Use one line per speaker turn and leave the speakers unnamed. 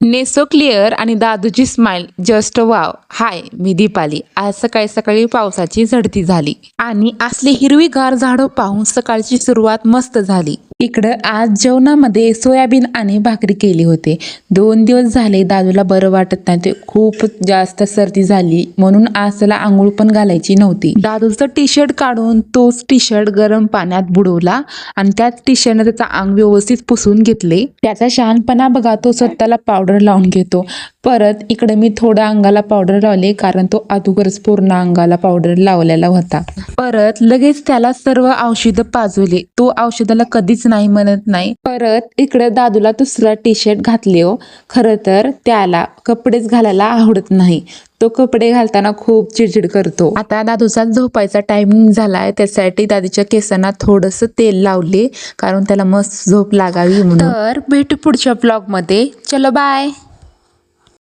NESO clear आणि दादूची smile just wow. हाय, मी दीपाली. आज सकाळी सकाळी पावसाची झडती झाली आणि असली हिरवीगार झाडं पाहून सकाळची सुरुवात मस्त झाली. इकडं आज जेवणामध्ये सोयाबीन आणि भाकरी केली होती. 2 दिवस झाले दादूला बरं वाटत नाही, ते खूप जास्त सर्दी झाली म्हणून आज त्याला आंघोळ पण घालायची नव्हती. दादूचं टी शर्ट काढून तोच टी शर्ट गरम पाण्यात बुडवला आणि त्याच टी शर्टने त्याचं अंग व्यवस्थित पुसून घेतले. त्याचा शहाणपणा बघा, तो स्वतःला पावडर लावून घेतो. परत इकडे मी थोडा अंगाला पावडर लावले, कारण तो अगोदरच पूर्ण अंगाला पावडर लावलेला होता. परत लगेच त्याला सर्व औषधं पाजवली. तो औषधाला कधीच नाही म्हणत नाही. परत इकडे दादूला दुसरा टी शर्ट घातले हो. खरं तर त्याला कपडेच घालायला आवडत नाही. तो कपडे घालताना खूप चिडचिड करतो. आता दादूचा झोपायचा टायमिंग झालाय, त्यासाठी दादूच्या केसांना थोडंसं तेल लावले, कारण त्याला मस्त झोप लागावी म्हणून. तर भेटू पुढच्या ब्लॉग मध्ये. चलो बाय.